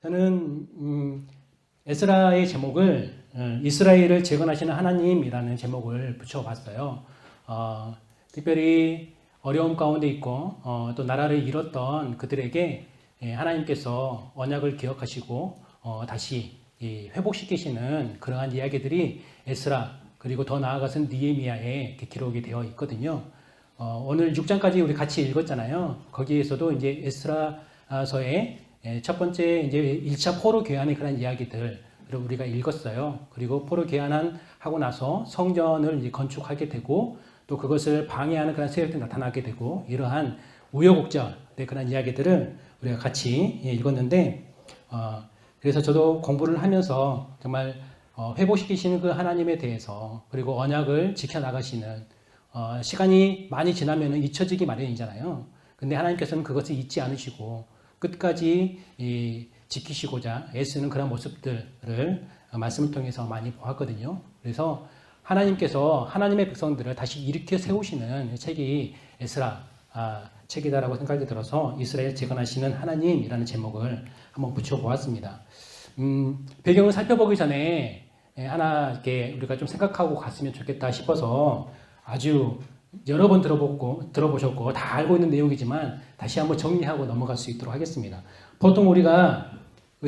저는 에스라의 제목을 이스라엘을 재건하시는 하나님이라는 제목을 붙여봤어요. 특별히 어려움 가운데 있고 또 나라를 잃었던 그들에게 하나님께서 언약을 기억하시고 다시 회복시키시는 그러한 이야기들이 에스라 그리고 더 나아가서는 느헤미야에 기록이 되어 있거든요. 오늘 6장까지 우리 같이 읽었잖아요. 거기에서도 이제 에스라서의 첫 번째 이제 1차 포로 교환의 그런 이야기들을 우리가 읽었어요. 그리고 포로 교환하고 나서 성전을 이제 건축하게 되고 또 그것을 방해하는 그런 세력들이 나타나게 되고 이러한 우여곡절의 그런 이야기들을 우리가 같이 읽었는데 그래서 저도 공부를 하면서 정말 회복시키시는 그 하나님에 대해서 그리고 언약을 지켜나가시는 시간이 많이 지나면 잊혀지기 마련이잖아요. 근데 하나님께서는 그것을 잊지 않으시고 끝까지 지키시고자 애쓰는 그런 모습들을 말씀을 통해서 많이 보았거든요. 그래서 하나님께서 하나님의 백성들을 다시 일으켜 세우시는 책이 에스라 책이다라고 생각이 들어서 이스라엘 재건하시는 하나님이라는 제목을 한번 붙여보았습니다. 배경을 살펴보기 전에 하나 이렇게 우리가 좀 생각하고 갔으면 좋겠다 싶어서 아주 여러 번 들어보셨고 다 알고 있는 내용이지만 다시 한번 정리하고 넘어갈 수 있도록 하겠습니다. 보통 우리가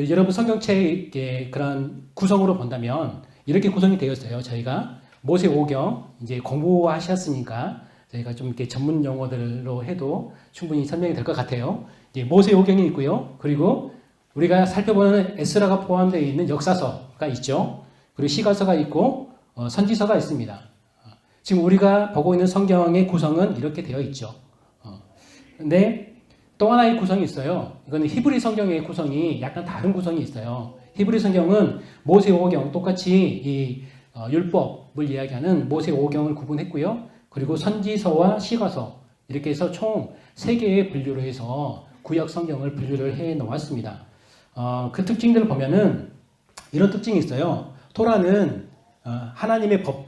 여러분 성경책의 그런 구성으로 본다면 이렇게 구성이 되어 있어요. 저희가 모세 오경 이제 공부하셨으니까 저희가 좀 이렇게 전문 용어들로 해도 충분히 설명이 될 것 같아요. 이제 모세 오경이 있고요. 그리고 우리가 살펴보는 에스라가 포함되어 있는 역사서가 있죠. 그리고 시가서가 있고 선지서가 있습니다. 지금 우리가 보고 있는 성경의 구성은 이렇게 되어 있죠. 근데 또 하나의 구성이 있어요. 이거는 히브리 성경의 구성이 약간 다른 구성이 있어요. 히브리 성경은 모세 오경 똑같이 이 율법을 이야기하는 모세 오경을 구분했고요. 그리고 선지서와 시가서 이렇게 해서 총 3개의 분류로 해서 구약 성경을 분류를 해 놓았습니다. 그 특징들을 보면은 이런 특징이 있어요. 토라는 하나님의 법,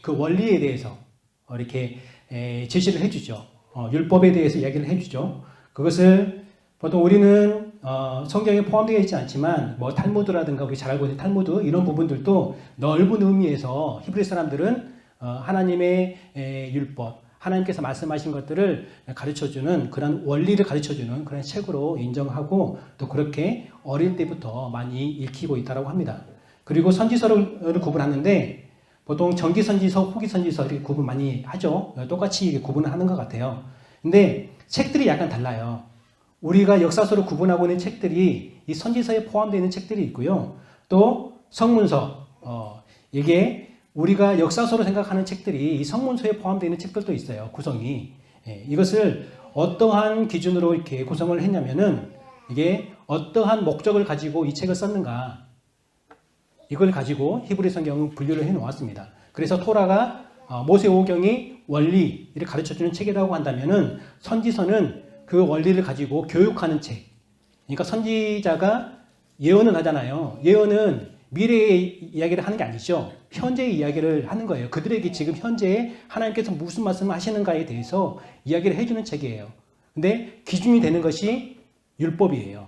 그 원리에 대해서 이렇게 제시를 해주죠. 율법에 대해서 이야기를 해주죠. 그것을 보통 우리는 성경에 포함되어 있지 않지만 뭐 탈무드라든가 우리 잘 알고 있는 탈무드 이런 부분들도 넓은 의미에서 히브리 사람들은 하나님의 율법, 하나님께서 말씀하신 것들을 가르쳐주는 그런 원리를 가르쳐주는 그런 책으로 인정하고 또 그렇게 어릴 때부터 많이 읽히고 있다고 합니다. 그리고 선지서를 구분하는데 보통 정기 선지서, 후기 선지서 이렇게 구분 많이 하죠. 똑같이 구분을 하는 것 같아요. 근데 책들이 약간 달라요. 우리가 역사서로 구분하고 있는 책들이 이 선지서에 포함되어 있는 책들이 있고요. 또 성문서, 이게 우리가 역사서로 생각하는 책들이 이 성문서에 포함되어 있는 책들도 있어요. 구성이. 이것을 어떠한 기준으로 이렇게 구성을 했냐면은 이게 어떠한 목적을 가지고 이 책을 썼는가. 이걸 가지고 히브리 성경은 분류를 해 놓았습니다. 그래서 토라가 모세 오경이 원리를 가르쳐주는 책이라고 한다면은 선지서는 그 원리를 가지고 교육하는 책. 그러니까 선지자가 예언을 하잖아요. 예언은 미래의 이야기를 하는 게 아니죠. 현재의 이야기를 하는 거예요. 그들에게 지금 현재에 하나님께서 무슨 말씀을 하시는가에 대해서 이야기를 해주는 책이에요. 근데 기준이 되는 것이 율법이에요.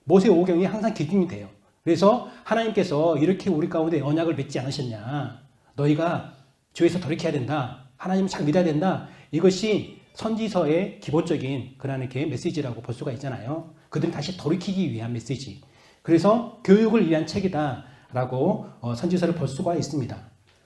모세 오경이 항상 기준이 돼요. 그래서 하나님께서 이렇게 우리 가운데 언약을 맺지 않으셨냐. 너희가 죄에서 돌이켜야 된다. 하나님을 잘 믿어야 된다. 이것이 선지서의 기본적인 그런 이렇게 메시지라고 볼 수가 있잖아요. 그들이 다시 돌이키기 위한 메시지. 그래서 교육을 위한 책이다라고 선지서를 볼 수가 있습니다.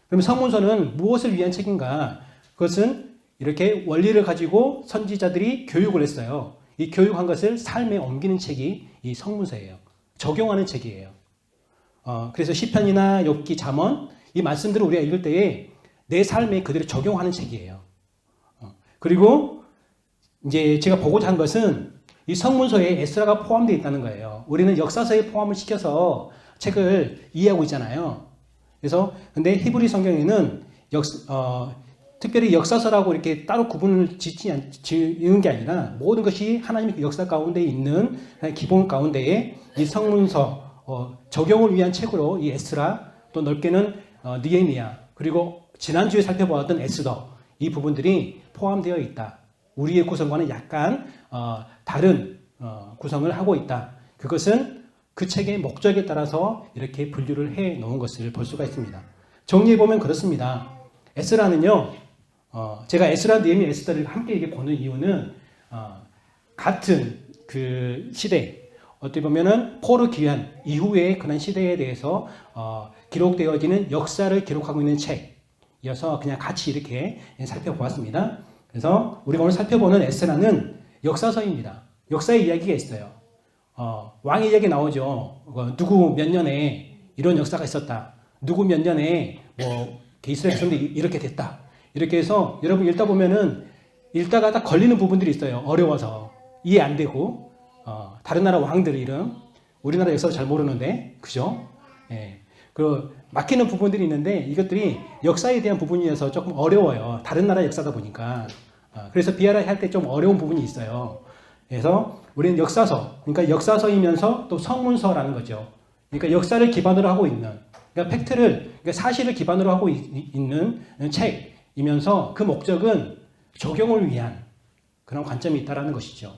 그럼 성문서는 무엇을 위한 책인가? 그것은 이렇게 원리를 가지고 선지자들이 교육을 했어요. 이 교육한 것을 삶에 옮기는 책이 이 성문서예요. 적용하는 책이에요. 그래서 시편이나 욥기, 잠언 이 말씀들을 우리가 읽을 때에 내 삶에 그대로 적용하는 책이에요. 그리고 이제 제가 보고자 한 것은 이 성문서에 에스라가 포함되어 있다는 거예요. 우리는 역사서에 포함을 시켜서 책을 이해하고 있잖아요. 그래서 근데 히브리 성경에는 특별히 역사서라고 이렇게 따로 구분을 지은 게 아니라 모든 것이 하나님의 역사 가운데 있는 기본 가운데에 이 성문서 적용을 위한 책으로 이 에스라 또 넓게는 느헤미야 그리고 지난주에 살펴보았던 에스더 이 부분들이 포함되어 있다. 우리의 구성과는 약간 다른 구성을 하고 있다. 그것은 그 책의 목적에 따라서 이렇게 분류를 해 놓은 것을 볼 수가 있습니다. 정리해 보면 그렇습니다. 에스라는요, 제가 에스라, 느헤미야, 에스더를 함께 이렇게 보는 이유는 같은 그 시대, 어떻게 보면은 포로 귀환 이후의 그런 시대에 대해서 기록되어지는 역사를 기록하고 있는 책이어서 그냥 같이 이렇게 살펴보았습니다. 그래서 우리가 오늘 살펴보는 에스라는 역사서입니다. 역사의 이야기가 있어요. 왕의 이야기 나오죠. 누구 몇 년에 이런 역사가 있었다. 누구 몇 년에 뭐 이스라엘 백성들이 이렇게 됐다. 이렇게 해서 여러분 읽다 보면은 읽다가 다 걸리는 부분들이 있어요. 어려워서 이해 안 되고 다른 나라 왕들 이름 우리나라 역사도 잘 모르는데 그죠? 예. 그 막히는 부분들이 있는데 이것들이 역사에 대한 부분이어서 조금 어려워요. 다른 나라 역사다 보니까 그래서 비아라 할 때 좀 어려운 부분이 있어요. 그래서 우리는 역사서, 그러니까 역사서이면서 또 성문서라는 거죠. 그러니까 역사를 기반으로 하고 있는, 그러니까 팩트를, 그러니까 사실을 기반으로 하고 있는 책이면서 그 목적은 적용을 위한 그런 관점이 있다라는 것이죠.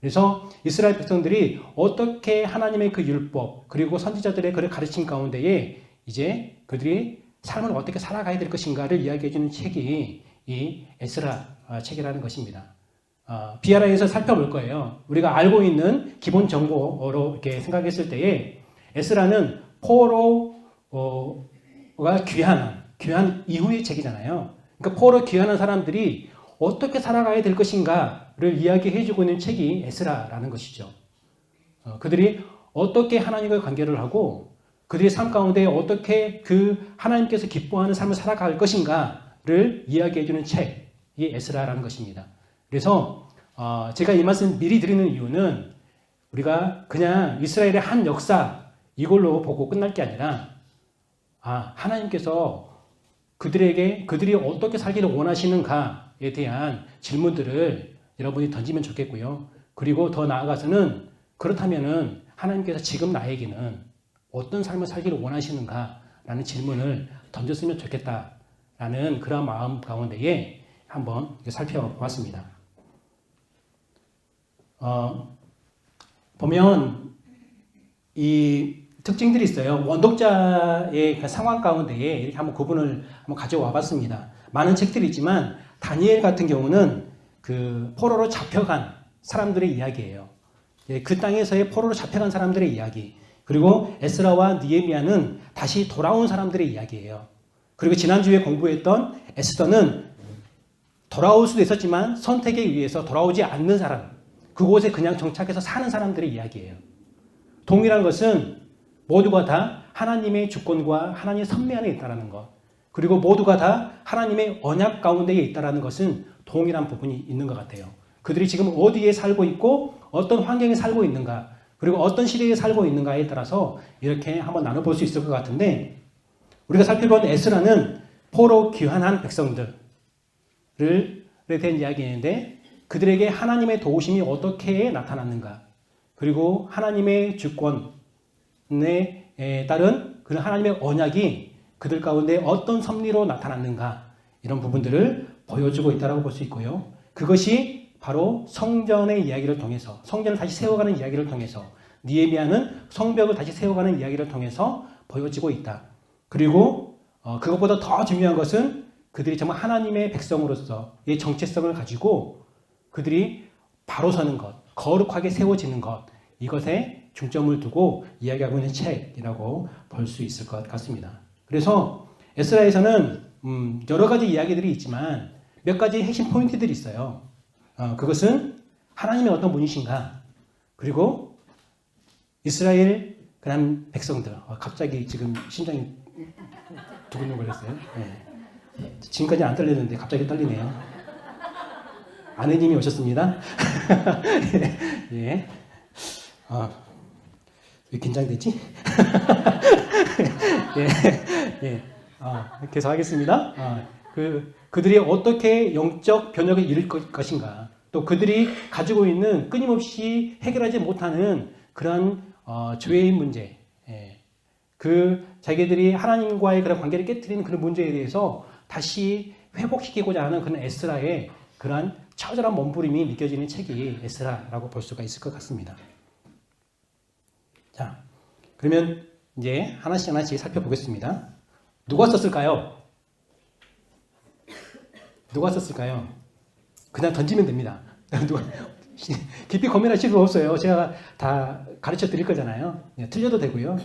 그래서 이스라엘 백성들이 어떻게 하나님의 그 율법 그리고 선지자들의 그 가르침 가운데에 이제 그들이 삶을 어떻게 살아가야 될 것인가를 이야기해 주는 책이 이 에스라 책이라는 것입니다. 비아라에서 살펴볼 거예요. 우리가 알고 있는 기본 정보로 이렇게 생각했을 때에 에스라는 포로가 귀환 이후의 책이잖아요. 그러니까 포로 귀환한 사람들이 어떻게 살아가야 될 것인가를 이야기해주고 있는 책이 에스라라는 것이죠. 그들이 어떻게 하나님과 관계를 하고 그들의 삶 가운데 어떻게 그 하나님께서 기뻐하는 삶을 살아갈 것인가를 이야기해주는 책이 에스라라는 것입니다. 그래서 제가 이 말씀 미리 드리는 이유는 우리가 그냥 이스라엘의 한 역사 이걸로 보고 끝날 게 아니라 하나님께서 그들이 어떻게 살기를 원하시는가에 대한 질문들을 여러분이 던지면 좋겠고요. 그리고 더 나아가서는 그렇다면은 하나님께서 지금 나에게는 어떤 삶을 살기를 원하시는가라는 질문을 던졌으면 좋겠다라는 그런 마음 가운데에 한번 살펴보았습니다. 보면 이 특징들이 있어요. 원독자의 그 상황 가운데에 이렇게 한번 구분을 한번 가져와 봤습니다. 많은 책들이 있지만 다니엘 같은 경우는 그 포로로 잡혀간 사람들의 이야기예요. 그 땅에서의 포로로 잡혀간 사람들의 이야기. 그리고 에스라와 느헤미야는 다시 돌아온 사람들의 이야기예요. 그리고 지난주에 공부했던 에스더는 돌아올 수도 있었지만 선택에 의해서 돌아오지 않는 사람, 그곳에 그냥 정착해서 사는 사람들의 이야기예요. 동일한 것은 모두가 다 하나님의 주권과 하나님의 섭리 안에 있다는 것, 그리고 모두가 다 하나님의 언약 가운데에 있다는 것은 동일한 부분이 있는 것 같아요. 그들이 지금 어디에 살고 있고 어떤 환경에 살고 있는가, 그리고 어떤 시대에 살고 있는가에 따라서 이렇게 한번 나눠볼 수 있을 것 같은데, 우리가 살펴본 에스라는 포로 귀환한 백성들에 대한 이야기인데 그들에게 하나님의 도우심이 어떻게 나타났는가, 그리고 하나님의 주권에 따른 그런 하나님의 언약이 그들 가운데 어떤 섭리로 나타났는가, 이런 부분들을 보여주고 있다고 볼 수 있고요. 그것이 바로 성전의 이야기를 통해서, 성전을 다시 세워가는 이야기를 통해서, 느헤미야는 성벽을 다시 세워가는 이야기를 통해서 보여지고 있다. 그리고 그것보다 더 중요한 것은 그들이 정말 하나님의 백성으로서의 정체성을 가지고 그들이 바로 서는 것, 거룩하게 세워지는 것, 이것에 중점을 두고 이야기하고 있는 책이라고 볼 수 있을 것 같습니다. 그래서 에스라에서는 여러 가지 이야기들이 있지만 몇 가지 핵심 포인트들이 있어요. 그것은 하나님의 어떤 분이신가, 그리고 이스라엘 그다음 백성들. 갑자기 지금 심장이 두근두근거렸어요. 네. 지금까지 안 떨리는데 갑자기 떨리네요. 아내님이 오셨습니다. 예. 왜 긴장되지? 예. 예. 계속하겠습니다. 그들이 어떻게 영적 변혁을 이룰 것인가, 또 그들이 가지고 있는 끊임없이 해결하지 못하는 그런 죄의 문제, 자기들이 하나님과의 그런 관계를 깨뜨리는 그런 문제에 대해서 다시 회복시키고자 하는 그런 에스라의 그런 처절한 몸부림이 느껴지는 책이 에스라라고 볼 수가 있을 것 같습니다. 자, 그러면 이제 하나씩 하나씩 살펴보겠습니다. 누가 썼을까요? 누가 썼을까요? 그냥 던지면 됩니다. 누가 깊이 고민하실 필요 없어요. 제가 다 가르쳐 드릴 거잖아요. 예, 틀려도 되고요.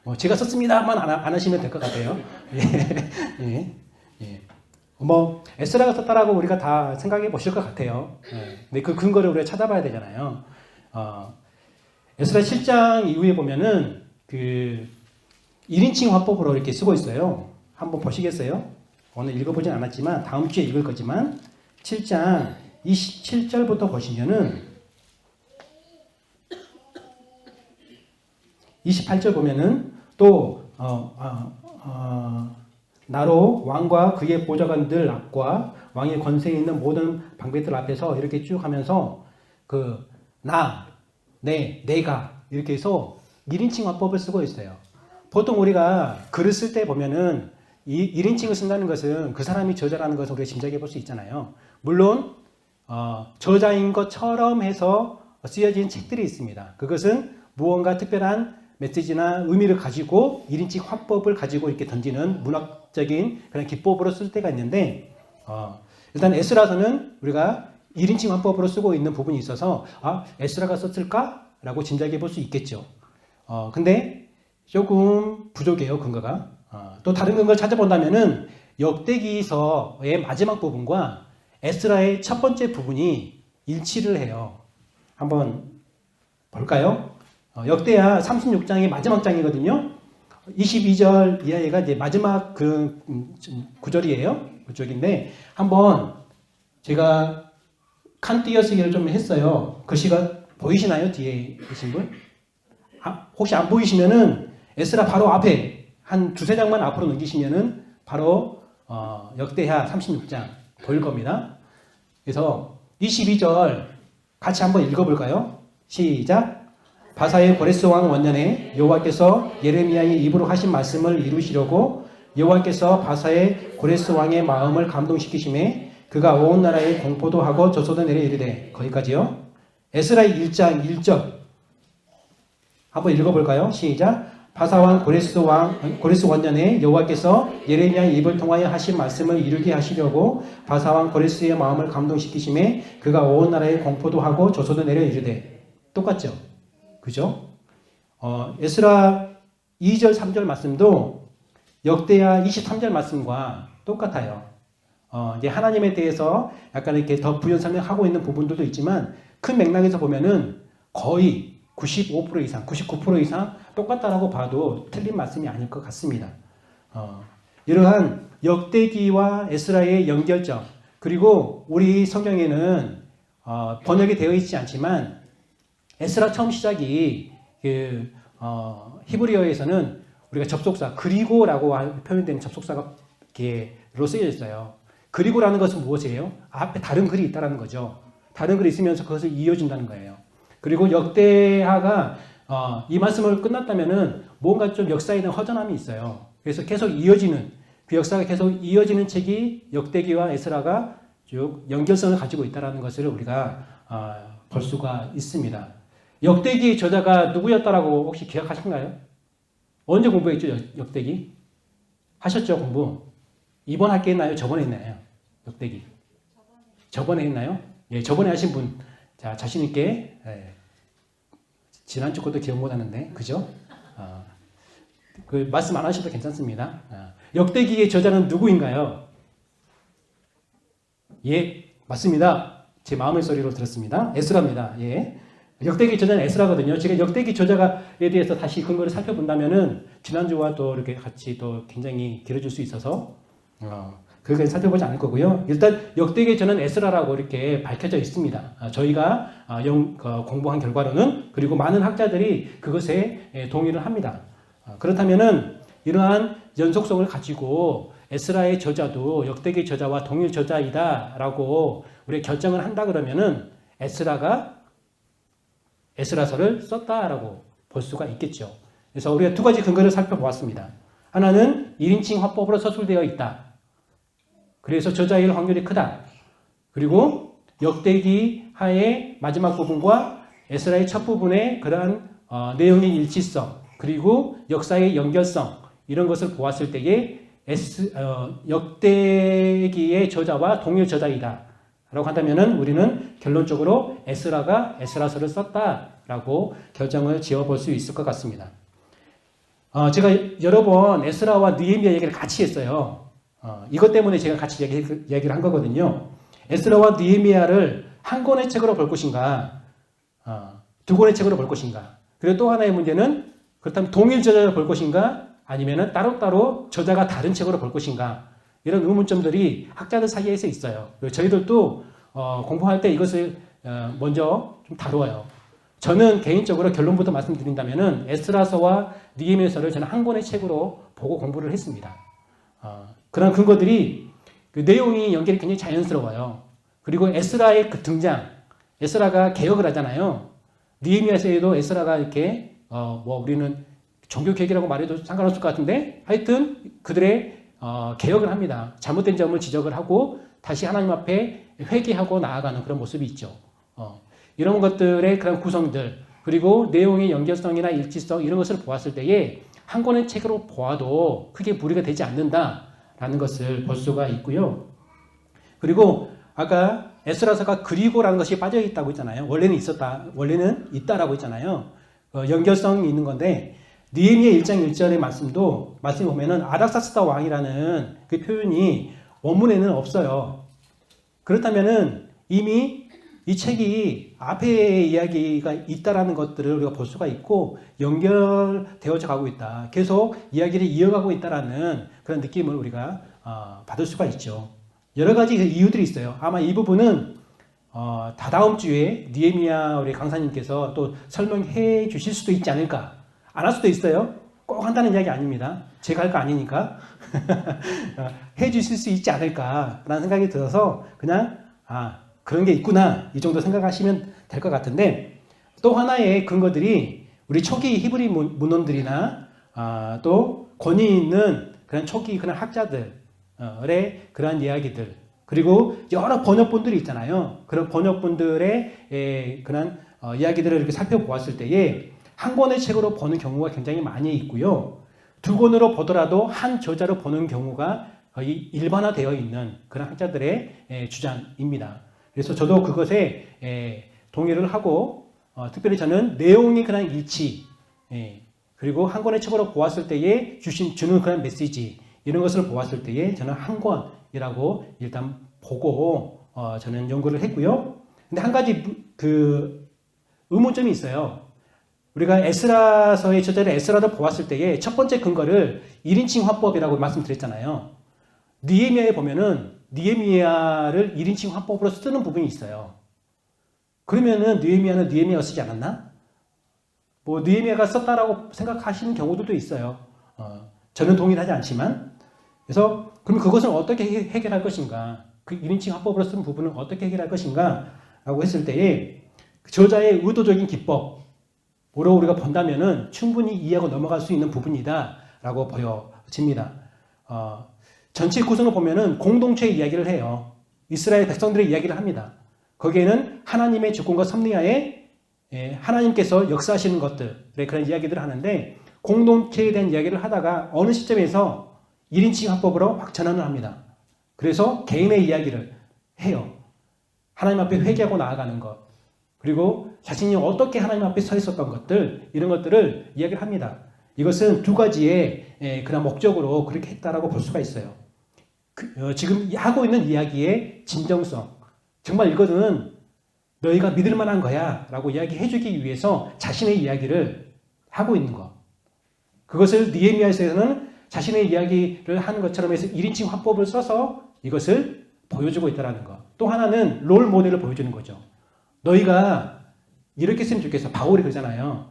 뭐 제가 썼습니다만 안 하시면 될 것 같아요. 예, 예, 예. 뭐 에스라가 썼다라고 우리가 다 생각해 보실 것 같아요. 예. 근데 그 근거를 우리가 찾아봐야 되잖아요. 에스라 7장 이후에 보면은 그 1인칭 화법으로 이렇게 쓰고 있어요. 한번 보시겠어요? 오늘 읽어보진 않았지만 다음 주에 읽을 거지만 7장 27절부터 보시면은 28절 보면은 또 나로 왕과 그의 보좌관들 앞과 왕의 권세에 있는 모든 방백들 앞에서 이렇게 쭉 하면서 그 나, 내가 이렇게 해서 1인칭 화법을 쓰고 있어요. 보통 우리가 글을 쓸 때 보면은 이 1인칭을 쓴다는 것은 그 사람이 저자라는 것을 우리가 짐작해 볼 수 있잖아요. 물론 저자인 것처럼 해서 쓰여진 책들이 있습니다. 그것은 무언가 특별한 메시지나 의미를 가지고 1인칭 화법을 가지고 이렇게 던지는 문학적인 그런 기법으로 쓸 때가 있는데 일단 에스라서는 우리가 1인칭 화법으로 쓰고 있는 부분이 있어서 에스라가 썼을까? 라고 짐작해 볼 수 있겠죠. 근데 조금 부족해요, 근거가. 또 다른 근거를 찾아본다면은 역대기서의 마지막 부분과 에스라의 첫 번째 부분이 일치를 해요. 한번 볼까요? 역대하 36장의 마지막 장이거든요. 22절 이하가 이제 마지막 그 구절이에요. 그쪽인데 한번 제가 칸 띄어쓰기를 좀 했어요. 글씨가 보이시나요? 뒤에 계신 분? 혹시 안 보이시면은 에스라 바로 앞에 한 두세 장만 앞으로 넘기시면은 바로 역대하 36장 보일 겁니다. 그래서 22절 같이 한번 읽어볼까요? 시작. 바사의 고레스 왕 원년에 여호와께서 예레미야의 입으로 하신 말씀을 이루시려고 여호와께서 바사의 고레스 왕의 마음을 감동시키심에 그가 온 나라에 공포도 하고 저소도 내려 이르되 거기까지요. 에스라의 1장 1절 한번 읽어볼까요? 시작. 바사왕 고레스 원년에 여호와께서 예레미야의 입을 통하여 하신 말씀을 이루게 하시려고 바사왕 고레스의 마음을 감동시키심에 그가 온 나라에 공포도 하고 저소도 내려 이르되 똑같죠? 그죠? 에스라 2절 3절 말씀도 역대하 23절 말씀과 똑같아요. 이제 하나님에 대해서 약간 이렇게 더 부연 설명하고 있는 부분들도 있지만 큰 맥락에서 보면은 거의 95% 이상, 99% 이상 똑같다라고 봐도 틀린 말씀이 아닐 것 같습니다. 이러한 역대기와 에스라의 연결점, 그리고 우리 성경에는 번역이 되어 있지 않지만 에스라 처음 시작이 히브리어에서는 우리가 접속사 그리고라고 표현되는 접속사가 로 쓰여 있어요. 그리고라는 것은 무엇이에요? 앞에 다른 글이 있다는 거죠. 다른 글이 있으면서 그것을 이어준다는 거예요. 그리고 역대하가 이 말씀을 끝났다면은 뭔가 좀 역사에는 허전함이 있어요. 그래서 계속 이어지는 그 역사가 계속 이어지는 책이 역대기와 에스라가 쭉 연결성을 가지고 있다는 것을 우리가 볼 수가 있습니다. 역대기의 저자가 누구였다라고 혹시 기억하신가요? 언제 공부했죠? 역대기? 하셨죠, 공부? 이번 학기에 했나요? 저번에 했나요? 역대기. 저번에 했나요? 예, 저번에 하신 분. 자, 자신있게. 예. 지난주 것도 기억 못 하는데, 그죠? 그 말씀 안 하셔도 괜찮습니다. 역대기의 저자는 누구인가요? 예, 맞습니다. 제 마음의 소리로 들었습니다. 에스라입니다. 예. 역대기 저자는 에스라거든요. 제가 역대기 저자에 대해서 다시 근거를 살펴본다면은 지난주와 또 이렇게 같이 또 굉장히 길어질 수 있어서 그것까지 살펴보지 않을 거고요. 일단 역대기 저자는 에스라라고 이렇게 밝혀져 있습니다. 저희가 공부한 결과로는, 그리고 많은 학자들이 그것에 동의를 합니다. 그렇다면은 이러한 연속성을 가지고 에스라의 저자도 역대기 저자와 동일 저자이다라고 우리가 결정을 한다 그러면은 에스라서를 썼다라고 볼 수가 있겠죠. 그래서 우리가 두 가지 근거를 살펴보았습니다. 하나는 1인칭 화법으로 서술되어 있다. 그래서 저자일 확률이 크다. 그리고 역대기 하의 마지막 부분과 에스라의 첫 부분의 그러한 내용의 일치성, 그리고 역사의 연결성 이런 것을 보았을 때에 역대기의 저자와 동일 저자이다 라고 한다면은 우리는 결론적으로 에스라가 에스라서를 썼다라고 결정을 지어볼 수 있을 것 같습니다. 제가 여러 번 에스라와 느헤미야 얘기를 같이 했어요. 이것 때문에 제가 같이 얘기를 한 거거든요. 에스라와 느헤미야를 한 권의 책으로 볼 것인가, 두 권의 책으로 볼 것인가. 그리고 또 하나의 문제는 그렇다면 동일 저자를 볼 것인가, 아니면은 따로따로 저자가 다른 책으로 볼 것인가. 이런 의문점들이 학자들 사이에서 있어요. 그리고 저희들도 공부할 때 이것을 먼저 좀 다루어요. 저는 개인적으로 결론부터 말씀드린다면은 에스라서와 느헤미야서를 저는 한 권의 책으로 보고 공부를 했습니다. 그런 근거들이 그 내용이 연결이 굉장히 자연스러워요. 그리고 에스라의 그 등장, 에스라가 개혁을 하잖아요. 느헤미야서에도 에스라가 이렇게 우리는 종교 개혁이라고 말해도 상관없을 것 같은데 하여튼 그들의 개혁을 합니다. 잘못된 점을 지적을 하고 다시 하나님 앞에 회개하고 나아가는 그런 모습이 있죠. 이런 것들의 그런 구성들, 그리고 내용의 연결성이나 일치성 이런 것을 보았을 때에 한 권의 책으로 보아도 크게 무리가 되지 않는다라는 것을 볼 수가 있고요. 그리고 아까 에스라서가 그리고라는 것이 빠져 있다고 했잖아요. 원래는 있다라고 했잖아요. 연결성이 있는 건데 느헤미야 1장 1절의 말씀이 보면은 아닥사스다 왕이라는 그 표현이 원문에는 없어요. 그렇다면은 이미 이 책이 앞에 이야기가 있다라는 것들을 우리가 볼 수가 있고 연결되어져 가고 있다. 계속 이야기를 이어가고 있다라는 그런 느낌을 우리가 받을 수가 있죠. 여러 가지 이유들이 있어요. 아마 이 부분은 다다음 주에 느헤미야 우리 강사님께서 또 설명해 주실 수도 있지 않을까. 안 할 수도 있어요. 꼭 한다는 이야기 아닙니다. 제가 할 거 아니니까 해 주실 수 있지 않을까라는 생각이 들어서 그냥 그런 게 있구나 이 정도 생각하시면 될 것 같은데, 또 하나의 근거들이 우리 초기 히브리 문헌들이나 또 권위 있는 그런 초기 그런 학자들의 그러한 이야기들, 그리고 여러 번역본들이 있잖아요. 그런 번역본들의 그런 이야기들을 이렇게 살펴보았을 때에 한 권의 책으로 보는 경우가 굉장히 많이 있고요. 두 권으로 보더라도 한 저자로 보는 경우가 거의 일반화되어 있는 그런 학자들의 주장입니다. 그래서 저도 그것에 동의를 하고 특별히 저는 내용이 그냥 일치, 그리고 한 권의 책으로 보았을 때에 주는 그런 메시지 이런 것을 보았을 때에 저는 한 권이라고 일단 보고 저는 연구를 했고요. 근데 한 가지 그 의문점이 있어요. 우리가 에스라서의 저자를 에스라를 보았을 때에 첫 번째 근거를 1인칭 화법이라고 말씀드렸잖아요. 느헤미야에 보면은 느헤미야를 1인칭 화법으로 쓰는 부분이 있어요. 그러면은 느헤미야는 느헤미야가 쓰지 않았나? 느헤미야가 썼다라고 생각하시는 경우들도 있어요. 저는 동의하지 않지만. 그래서 그럼 그것을 어떻게 해결할 것인가? 그 1인칭 화법으로 쓴 부분을 어떻게 해결할 것인가? 라고 했을 때에 저자의 의도적인 기법 으로 우리가 본다면은 충분히 이해하고 넘어갈 수 있는 부분이다 라고 보여집니다. 전체 구성을 보면은 공동체의 이야기를 해요. 이스라엘 백성들의 이야기를 합니다. 거기에는 하나님의 주권과 섭리하에 하나님께서 역사하시는 것들의 그런 이야기들을 하는데, 공동체에 대한 이야기를 하다가 어느 시점에서 1인칭 화법으로 확 전환을 합니다. 그래서 개인의 이야기를 해요. 하나님 앞에 회개하고 나아가는 것, 그리고 자신이 어떻게 하나님 앞에 서 있었던 것들, 이런 것들을 이야기를 합니다. 이것은 두 가지의 그런 목적으로 그렇게 했다라고 볼 수가 있어요. 지금 하고 있는 이야기의 진정성, 정말 이것은 너희가 믿을 만한 거야 라고 이야기해주기 위해서 자신의 이야기를 하고 있는 것. 그것을 느헤미야서에서는 자신의 이야기를 하는 것처럼 해서 1인칭 화법을 써서 이것을 보여주고 있다는 것. 또 하나는 롤 모델을 보여주는 거죠. 너희가 이렇게 했으면 좋겠어. 바울이 그러잖아요.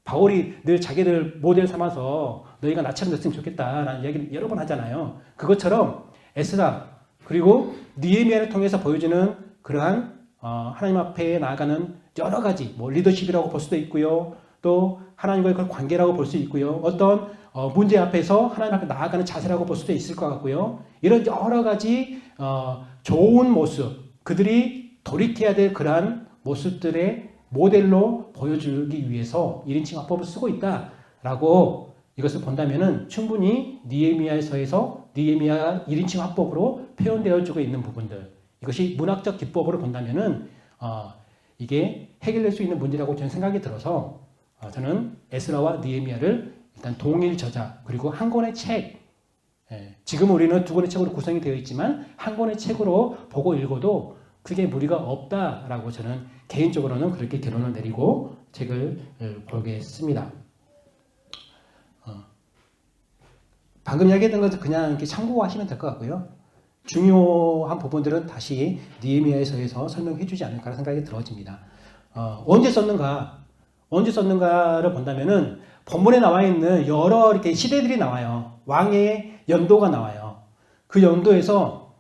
바울이 늘 자기들 모델 삼아서 너희가 나처럼 됐으면 좋겠다라는 이야기를 여러 번 하잖아요. 그것처럼 에스라 그리고 느헤미야를 통해서 보여주는 그러한 하나님 앞에 나아가는 여러 가지 리더십이라고 볼 수도 있고요. 또 하나님과의 그 관계라고 볼 수 있고요. 어떤 문제 앞에서 하나님 앞에 나아가는 자세라고 볼 수도 있을 것 같고요. 이런 여러 가지 좋은 모습, 그들이 돌이켜야 될 그러한 모습들의 모델로 보여주기 위해서 1인칭 화법을 쓰고 있다라고 이것을 본다면은 충분히 느헤미야서에서 느헤미야가 1인칭 화법으로 표현되어지고 있는 부분들, 이것이 문학적 기법으로 본다면은 이게 해결될 수 있는 문제라고 저는 생각이 들어서 저는 에스라와 느헤미야를 일단 동일 저자 그리고 한 권의 책, 지금 우리는 두 권의 책으로 구성이 되어 있지만 한 권의 책으로 보고 읽어도 크게 무리가 없다라고 저는 개인적으로는 그렇게 결론을 내리고 책을 보겠습니다. 방금 이야기했던 것은 그냥 이렇게 참고하시면 될 것 같고요. 중요한 부분들은 다시 느헤미야서에서 설명해 주지 않을까 생각이 들어집니다. 언제 썼는가를 본다면은 본문에 나와 있는 여러 이렇게 시대들이 나와요. 왕의 연도가 나와요. 그 연도에서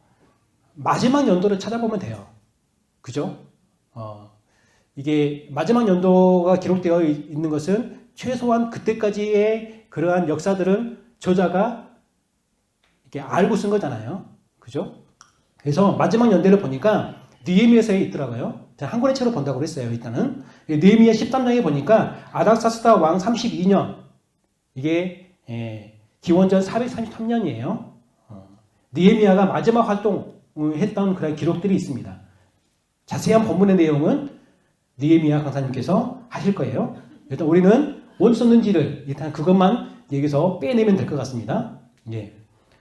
마지막 연도를 찾아보면 돼요. 그죠? 이게 마지막 연도가 기록되어 있는 것은 최소한 그때까지의 그러한 역사들을 저자가 이렇게 알고 쓴 거잖아요. 그죠? 그래서 마지막 연대를 보니까 느헤미야서에 있더라고요. 한 권의 책으로 본다고 그랬어요. 일단은 느헤미야 13장에 보니까 아닥사스다 왕 32년, 이게 기원전 433년이에요. 느헤미야가 마지막 활동했던 그런 기록들이 있습니다. 자세한 본문의 내용은 느헤미야 강사님께서 하실 거예요. 일단 우리는 언제 썼는지를 일단 그것만 여기서 빼내면 될 것 같습니다. 예.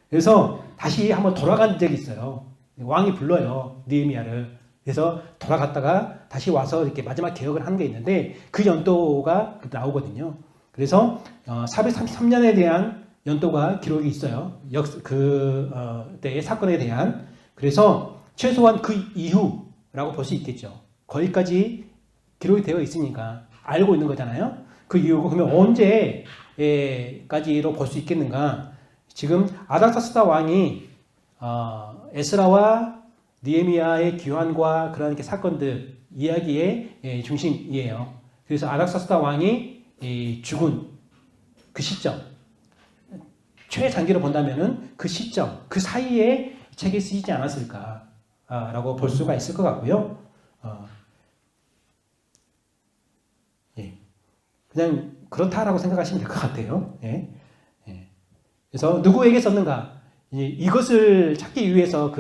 그래서 다시 한번 돌아간 적이 있어요. 왕이 불러요, 느헤미야를. 그래서 돌아갔다가 다시 와서 이렇게 마지막 개혁을 하는 게 있는데 그 연도가 나오거든요. 그래서 433년에 대한 연도가 기록이 있어요. 그때의 사건에 대한. 그래서 최소한 그 이후라고 볼 수 있겠죠. 거기까지 기록이 되어 있으니까 알고 있는 거잖아요. 그 이유고 그러면 언제까지로 볼 수 있겠는가? 지금 아닥사스다 왕이 에스라와 느헤미야의 귀환과 그런 사건들 이야기의 중심이에요. 그래서 아닥사스다 왕이 죽은 그 시점, 최장기로 본다면은 그 시점, 그 사이에 책이 쓰이지 않았을까라고 볼 수가 있을 것 같고요. 그냥 그렇다라고 생각하시면 될 것 같아요. 그래서 누구에게 썼는가? 이것을 찾기 위해서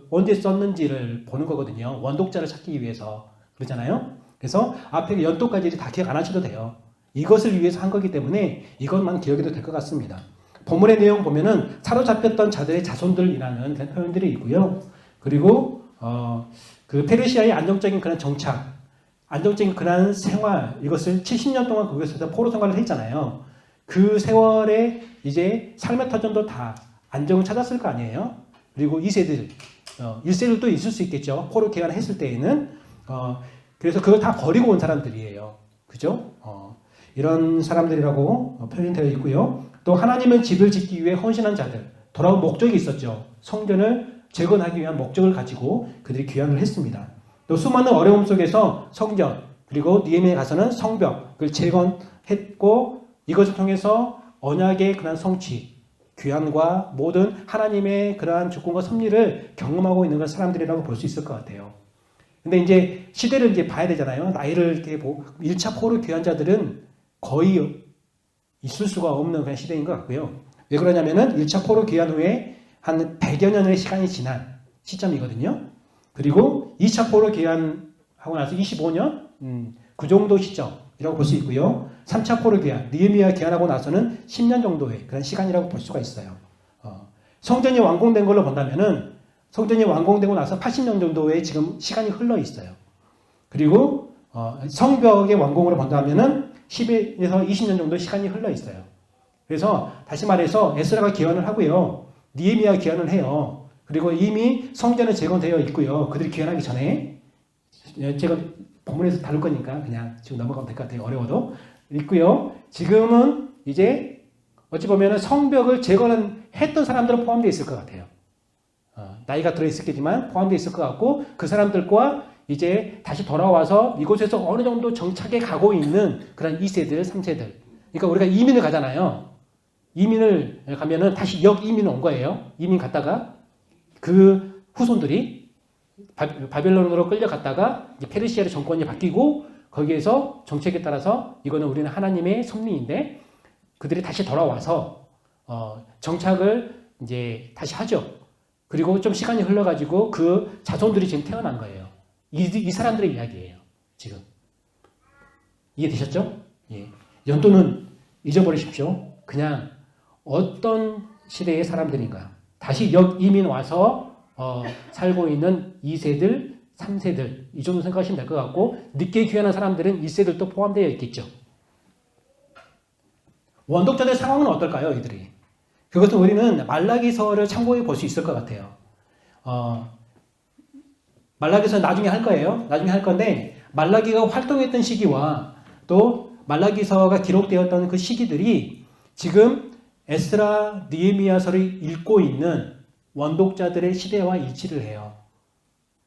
언제 썼는지를 보는 거거든요. 원독자를 찾기 위해서. 그러잖아요. 그래서 앞에 연도까지 다 기억 안 하셔도 돼요. 이것을 위해서 한 거기 때문에 이것만 기억해도 될 것 같습니다. 본문의 내용 보면은 사로잡혔던 자들의 자손들이라는 그런 표현들이 있고요. 그리고 그 페르시아의 안정적인 그런 정착, 안정적인 그런 생활, 이것을 70년 동안 거기서 포로 생활을 했잖아요. 그 세월에 이제 삶의 터전도 다 안정을 찾았을 거 아니에요. 그리고 2세들, 1세들도 있을 수 있겠죠. 포로 개간했을 때에는. 그래서 그걸 다 버리고 온 사람들이에요. 그죠? 이런 사람들이라고 표현되어 있고요. 또 하나님의 집을 짓기 위해 헌신한 자들, 돌아온 목적이 있었죠. 성전을 재건하기 위한 목적을 가지고 그들이 귀환을 했습니다. 또 수많은 어려움 속에서 성전, 그리고 느헤미야에 가서는 성벽을 재건했고 이것을 통해서 언약의 그런 성취, 귀환과 모든 하나님의 그러한 주권과 섭리를 경험하고 있는 사람들이라고 볼 수 있을 것 같아요. 근데 이제 시대를 이제 봐야 되잖아요. 나이를 이렇게 1차 포로 귀환자들은 거의 있을 수가 없는 그런 시대인 것 같고요. 왜 그러냐면은 1차 포로 귀환 후에 한 100여 년의 시간이 지난 시점이거든요. 그리고 2차 포로 귀환하고 나서 25년? 그 정도 시점이라고 볼 수 있고요. 3차 포로 귀환, 느헤미야 귀환하고 나서는 10년 정도의 그런 시간이라고 볼 수가 있어요. 성전이 완공된 걸로 본다면은 성전이 완공되고 나서 80년 정도의 지금 시간이 흘러 있어요. 그리고 성벽의 완공으로 본다면은 10에서 20년 정도 시간이 흘러 있어요. 그래서 다시 말해서 에스라가 귀환을 하고요. 느헤미야 귀환을 해요. 그리고 이미 성전은 재건되어 있고요. 그들이 귀환하기 전에 제가 본문에서 다룰 거니까 그냥 지금 넘어가면 될 것 같아요. 어려워도 있고요. 지금은 이제 어찌 보면 성벽을 재건은 했던 사람들은 포함되어 있을 것 같아요. 나이가 들어있었겠지만 포함되어 있을 것 같고 그 사람들과 이제 다시 돌아와서 이곳에서 어느 정도 정착해 가고 있는 그런 2세들, 3세들. 그러니까 우리가 이민을 가잖아요. 이민을 가면은 다시 역이민 온 거예요. 이민 갔다가 그 후손들이 바벨론으로 끌려갔다가 페르시아의 정권이 바뀌고 거기에서 정책에 따라서 이거는 우리는 하나님의 섭리인데 그들이 다시 돌아와서 정착을 이제 다시 하죠. 그리고 좀 시간이 흘러가지고 그 자손들이 지금 태어난 거예요. 이 사람들의 이야기예요. 지금 이해되셨죠? 예. 연도는 잊어버리십시오. 그냥 어떤 시대의 사람들인가. 다시 역이민 와서 살고 있는 2세들, 3세들 이 정도 생각하시면 될 것 같고 늦게 귀환한 사람들은 1세들도 포함되어 있겠죠. 원독자들 상황은 어떨까요? 이들이. 그것은 우리는 말라기서를 참고해 볼 수 있을 것 같아요. 말라기서 나중에 할 거예요. 나중에 할 건데 말라기가 활동했던 시기와 또 말라기서가 기록되었던 그 시기들이 지금 에스라, 느헤미야서를 읽고 있는 원독자들의 시대와 일치를 해요.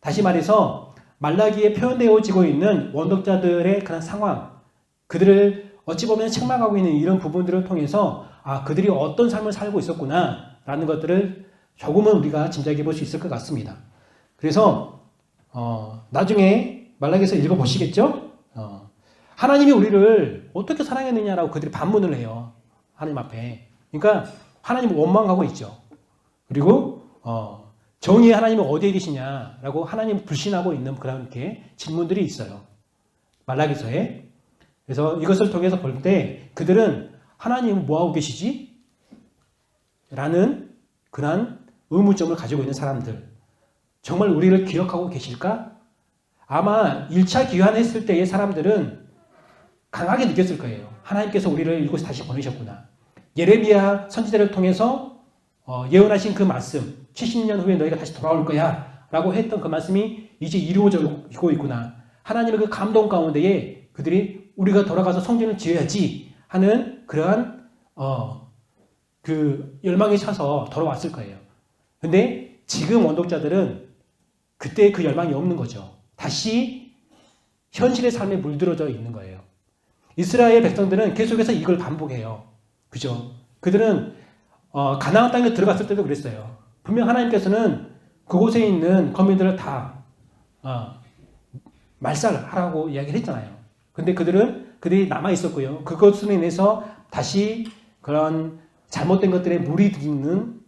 다시 말해서 말라기에 표현되어지고 있는 원독자들의 그런 상황, 그들을 어찌 보면 책망하고 있는 이런 부분들을 통해서 그들이 어떤 삶을 살고 있었구나 라는 것들을 조금은 우리가 짐작해 볼 수 있을 것 같습니다. 그래서 나중에 말라기서 읽어보시겠죠? 하나님이 우리를 어떻게 사랑했느냐라고 그들이 반문을 해요. 하나님 앞에. 그러니까 하나님을 원망하고 있죠. 그리고 정의의 하나님은 어디에 계시냐라고 하나님을 불신하고 있는 그런 질문들이 있어요. 말라기서에. 그래서 이것을 통해서 볼 때 그들은 하나님은 뭐하고 계시지? 라는 그런 의문점을 가지고 있는 사람들. 정말 우리를 기억하고 계실까? 아마 1차 귀환했을 때의 사람들은 강하게 느꼈을 거예요. 하나님께서 우리를 이곳에 다시 보내셨구나. 예레미야 선지자를 통해서 예언하신 그 말씀, 70년 후에 너희가 다시 돌아올 거야 라고 했던 그 말씀이 이제 이루어지고 있구나. 하나님의 그 감동 가운데에 그들이 우리가 돌아가서 성전을 지어야지 하는 그러한 그 열망에 차서 돌아왔을 거예요. 근데 지금 원독자들은 그때 그 열망이 없는 거죠. 다시 현실의 삶에 물들어져 있는 거예요. 이스라엘 백성들은 계속해서 이걸 반복해요. 그죠? 그들은 가나안 땅에 들어갔을 때도 그랬어요. 분명 하나님께서는 그곳에 있는 거민들을 다 말살하라고 이야기를 했잖아요. 근데 그들이 남아 있었고요. 그것으로 인해서 다시 그런 잘못된 것들에 물이 드는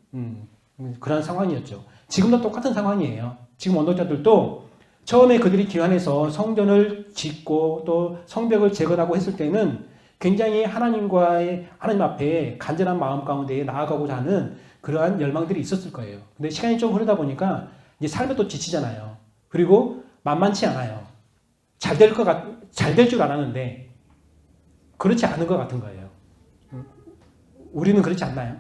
그런 상황이었죠. 지금도 똑같은 상황이에요. 지금 원독자들도 처음에 그들이 귀환해서 성전을 짓고 또 성벽을 재건하고 했을 때는 굉장히 하나님 앞에 간절한 마음 가운데 나아가고자 하는 그러한 열망들이 있었을 거예요. 근데 시간이 좀 흐르다 보니까 이제 삶에 또 지치잖아요. 그리고 만만치 않아요. 잘 될 줄 알았는데 그렇지 않은 것 같은 거예요. 우리는 그렇지 않나요?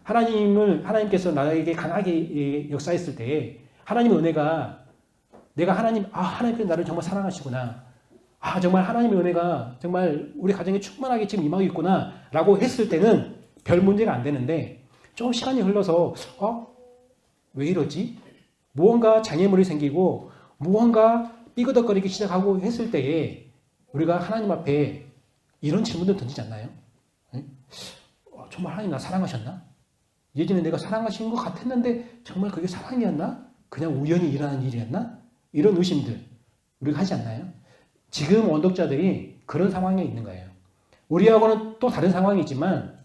하나님께서 나에게 강하게 역사했을 때 하나님의 은혜가 하나님께서 나를 정말 사랑하시구나. 정말 하나님의 은혜가 정말 우리 가정에 충만하게 지금 임하고 있구나 라고 했을 때는 별 문제가 안 되는데 좀 시간이 흘러서 왜 이러지? 무언가 장애물이 생기고 무언가 삐그덕거리기 시작하고 했을 때에 우리가 하나님 앞에 이런 질문들 던지지 않나요? 정말 하나님 나 사랑하셨나? 예전에 내가 사랑하신 것 같았는데 정말 그게 사랑이었나? 그냥 우연히 일어난 일이었나? 이런 의심들 우리가 하지 않나요? 지금 원독자들이 그런 상황에 있는 거예요. 우리하고는 또 다른 상황이지만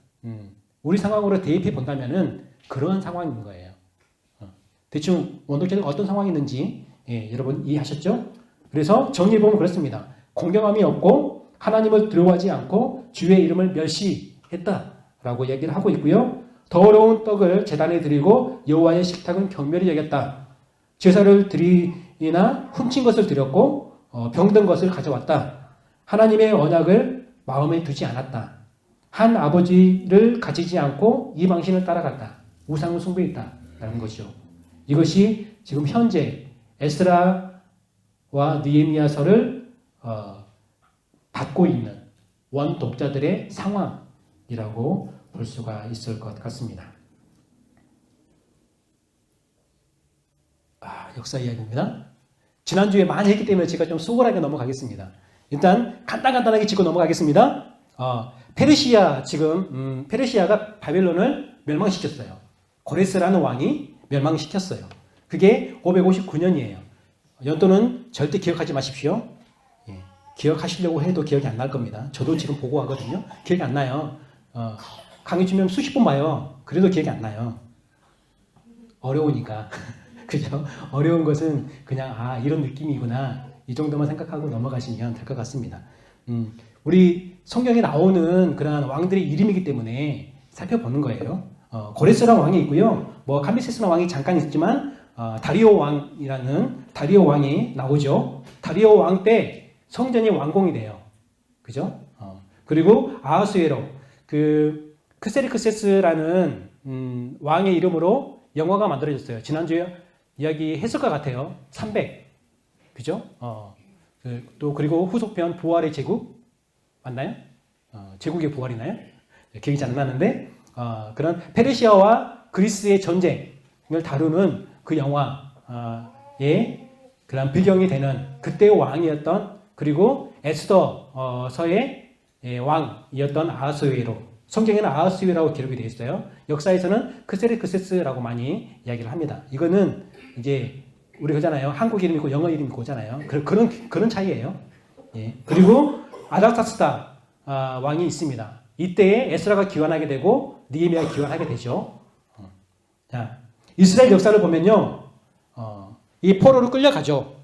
우리 상황으로 대입해 본다면은 그런 상황인 거예요. 대충 원독자들이 어떤 상황이 있는지 여러분 이해하셨죠? 그래서 정리해보면 그렇습니다. 공경함이 없고 하나님을 두려워하지 않고 주의 이름을 멸시했다라고 얘기를 하고 있고요. 더러운 떡을 제단에 드리고 여호와의 식탁은 경멸히 여겼다. 제사를 드리나 훔친 것을 드렸고 병든 것을 가져왔다. 하나님의 언약을 마음에 두지 않았다. 한 아버지를 가지지 않고 이 방신을 따라갔다. 우상을 숭배했다. 라는 것이죠. 이것이 지금 현재 에스라와 느헤미야서를 받고 있는 원독자들의 상황이라고 볼 수가 있을 것 같습니다. 역사 이야기입니다. 지난주에 많이 했기 때문에 제가 좀 수월하게 넘어가겠습니다. 일단 간단하게 짚고 넘어가겠습니다. 페르시아 페르시아가 바벨론을 멸망시켰어요. 고레스라는 왕이 멸망시켰어요. 그게 559년이에요. 연도는 절대 기억하지 마십시오. 기억하시려고 해도 기억이 안 날 겁니다. 저도 지금 보고 하거든요. 기억이 안 나요. 강의 주면 수십 번 봐요. 그래도 기억이 안 나요. 어려우니까. 그죠? 어려운 것은 그냥 이런 느낌이구나. 이 정도만 생각하고 넘어가시면 될 것 같습니다. 우리 성경에 나오는 그러한 왕들의 이름이기 때문에 살펴보는 거예요. 고레스라는 왕이 있고요. 뭐 카미세스라는 왕이 잠깐 있지만 다리오 왕이 나오죠. 다리오 왕 때 성전이 완공이 돼요. 그죠? 그리고 아하수에로 크세르크세스라는 왕의 이름으로 영화가 만들어졌어요. 지난주에 이야기 했을 것 같아요. 300. 그죠? 또 그리고 후속편 부활의 제국 맞나요? 제국의 부활이나요? 기억이 잘 안 나는데 그런 페르시아와 그리스의 전쟁을 다루는 그 영화의 그런 배경이 되는 그때의 왕이었던 그리고 에스더서의 왕이었던 아하스웨로 성경에는 아하스웨라고 기록이 되어 있어요. 역사에서는 크세르크세스라고 많이 이야기를 합니다. 이거는 이제 우리 그잖아요. 한국 이름 있고 영어 이름 있고 잖아요. 그런 차이예요. 예. 그리고 아닥사스다 왕이 있습니다. 이때에 에스라가 기원하게 되고 느헤미야가 기원하게 되죠. 자, 이스라엘 역사를 보면요, 이 포로로 끌려가죠.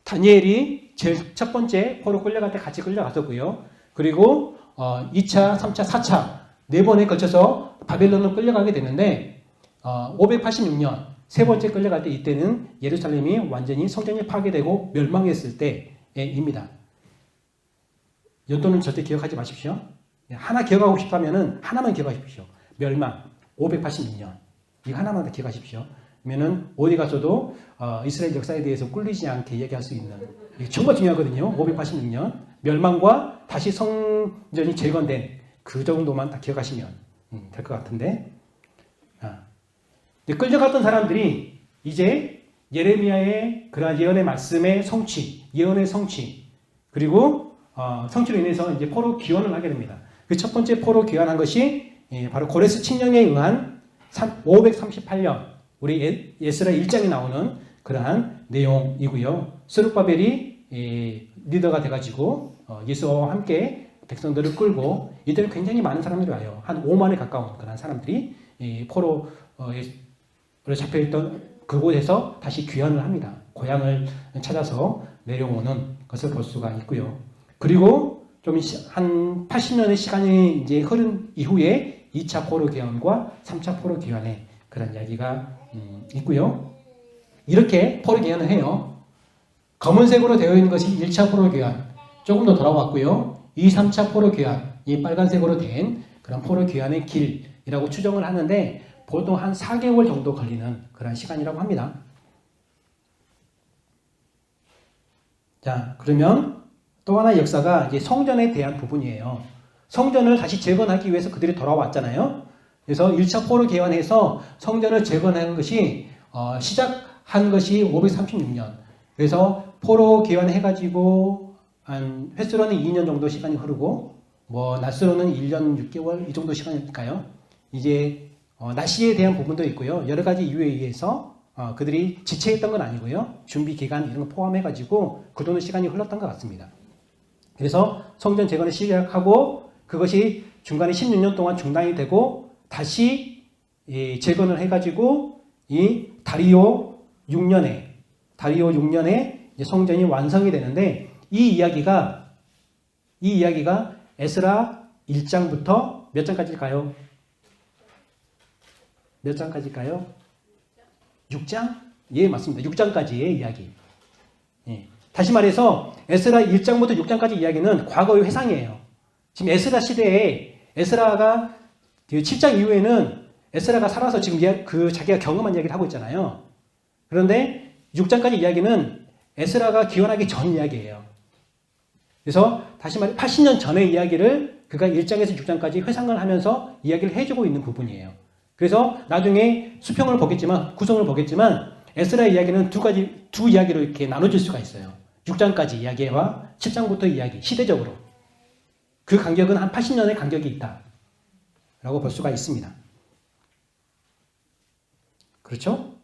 다니엘이 제일 첫 번째 포로 끌려갈 때 같이 끌려갔었고요. 그리고 2차, 3차, 4차 네 번에 걸쳐서 바벨론으로 끌려가게 되는데 586년 세 번째 끌려갈 때 이때는 예루살렘이 완전히 성전이 파괴되고 멸망했을 때입니다. 연도는 절대 기억하지 마십시오. 하나 기억하고 싶다면은 하나만 기억하십시오. 멸망 586년 이거 하나만 더 기억하십시오. 그러면은 어디 가서도 이스라엘 역사에 대해서 꿀리지 않게 얘기할 수 있는 이게 정말 중요하거든요. 586년 멸망과 다시 성전이 재건된 그 정도만 다 기억하시면 될 것 같은데 끌려갔던 사람들이 이제 예레미야의 그러한 예언의 말씀의 성취, 예언의 성취 그리고 성취로 인해서 이제 포로 귀환을 하게 됩니다. 그 첫 번째 포로 귀환한 것이 바로 고레스 칙령에 의한 538년 우리 에스라 1장에 나오는 그러한 내용이고요. 스룹바벨이 리더가 돼가지고 예수와 함께 백성들을 끌고 이때는 굉장히 많은 사람들이 와요. 한 5만에 가까운 그런 사람들이 포로 잡혀있던 그곳에서 다시 귀환을 합니다. 고향을 찾아서 내려오는 것을 볼 수가 있고요. 그리고 좀 한 80년의 시간이 이제 흐른 이후에 2차 포로 귀환과 3차 포로 귀환의 그런 이야기가 있고요. 이렇게 포로 귀환을 해요. 검은색으로 되어 있는 것이 1차 포로 귀환, 조금 더 돌아왔고요. 2, 3차 포로 귀환, 이 빨간색으로 된 그런 포로 귀환의 길이라고 추정을 하는데 보통 한 4개월 정도 걸리는 그런 시간이라고 합니다. 자, 그러면 또 하나의 역사가 이제 성전에 대한 부분이에요. 성전을 다시 재건하기 위해서 그들이 돌아왔잖아요. 그래서 1차 포로 개헌해서 성전을 재건하는 것이 시작한 것이 536년. 그래서 포로 개헌해가지고 한 횟수로는 2년 정도 시간이 흐르고 뭐 날수로는 1년 6개월 이 정도 시간일까요? 이제 날씨에 대한 부분도 있고요. 여러 가지 이유에 의해서 그들이 지체했던 건 아니고요. 준비 기간 이런 거 포함해가지고 그 정도 시간이 흘렀던 것 같습니다. 그래서 성전 재건을 시작하고 그것이 중간에 16년 동안 중단이 되고 다시 재건을 해가지고 이 다리오 6년에 성전이 완성이 되는데 이 이야기가 에스라 1장부터 몇 장까지일까요? 몇 장까지일까요? 6장? 예, 맞습니다. 6장까지의 이야기. 예. 다시 말해서 에스라 1장부터 6장까지 이야기는 과거의 회상이에요. 지금 에스라 시대에 에스라가 7장 이후에는 에스라가 살아서 지금 자기가 경험한 이야기를 하고 있잖아요. 그런데 6장까지 이야기는 에스라가 기원하기 전 이야기예요. 그래서 다시 말해 80년 전의 이야기를 그가 1장에서 6장까지 회상을 하면서 이야기를 해주고 있는 부분이에요. 그래서 나중에 수평을 보겠지만 구성을 보겠지만 에스라의 이야기는 두 이야기로 이렇게 나눠질 수가 있어요. 6장까지 이야기와 7장부터 이야기 시대적으로 그 간격은 한 80년의 간격이 있다라고 볼 수가 있습니다. 그렇죠?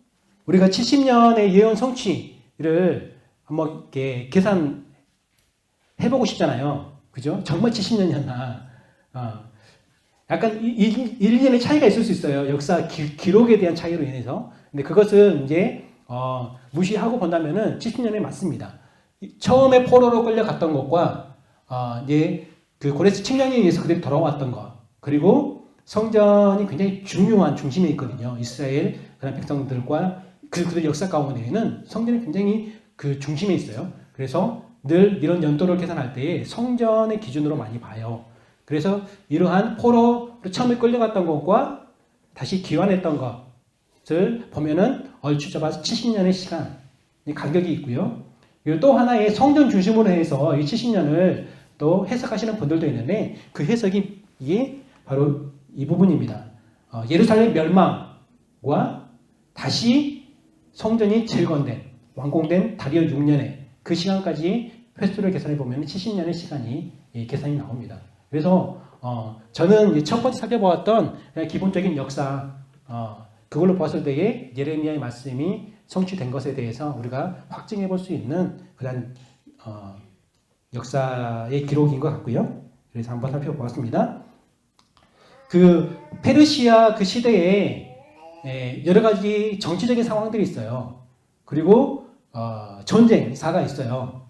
우리가 70년의 예언 성취를 한번 이렇게 계산해 해보고 싶잖아요. 그죠? 정말 70년이었나. 약간 일련의 차이가 있을 수 있어요. 역사 기록에 대한 차이로 인해서. 근데 그것은 이제 무시하고 본다면은 70년에 맞습니다. 처음에 포로로 끌려갔던 것과 이제 그 고레스 칙령에 의해서 그들이 돌아왔던 것, 그리고 성전이 굉장히 중요한 중심에 있거든요. 이스라엘 그런 백성들과 그들의 역사 가운데에는 성전이 굉장히 그 중심에 있어요. 그래서 늘 이런 연도를 계산할 때에 성전의 기준으로 많이 봐요. 그래서 이러한 포로로 처음에 끌려갔던 것과 다시 귀환했던 것을 보면은 얼추 잡아서 70년의 시간 간격이 있고요. 그리고 또 하나의 성전 중심으로 해서 이 70년을 또 해석하시는 분들도 있는데 그 해석이 이게 바로 이 부분입니다. 예루살렘 멸망과 다시 성전이 재건된 완공된 다리오 6년에 그 시간까지 횟수를 계산해 보면 70년의 시간이 계산이 나옵니다. 그래서 저는 첫 번째 살펴보았던 기본적인 역사 그걸로 봤을 때에 예레미야의 말씀이 성취된 것에 대해서 우리가 확증해 볼 수 있는 그런 역사의 기록인 것 같고요. 그래서 한번 살펴보았습니다. 그 페르시아 그 시대에 여러 가지 정치적인 상황들이 있어요. 그리고 전쟁사가 있어요.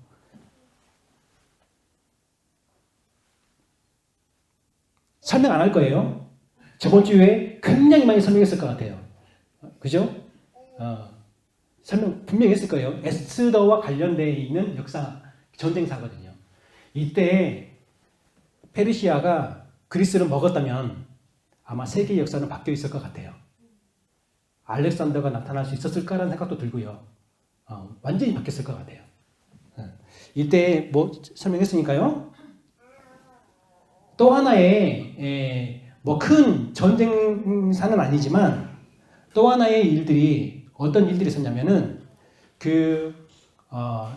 설명 안 할 거예요. 저번 주에 굉장히 많이 설명했을 것 같아요. 그죠? 설명 분명히 했을 거예요. 에스더와 관련되어 있는 역사 전쟁사거든요. 이때 페르시아가 그리스를 먹었다면 아마 세계 역사는 바뀌어 있을 것 같아요. 알렉산더가 나타날 수 있었을까라는 생각도 들고요. 완전히 바뀌었을 것 같아요. 이때 뭐 설명했으니까요. 또 하나의 뭐 큰 전쟁사는 아니지만 또 하나의 일들이 어떤 일들이 있었냐면은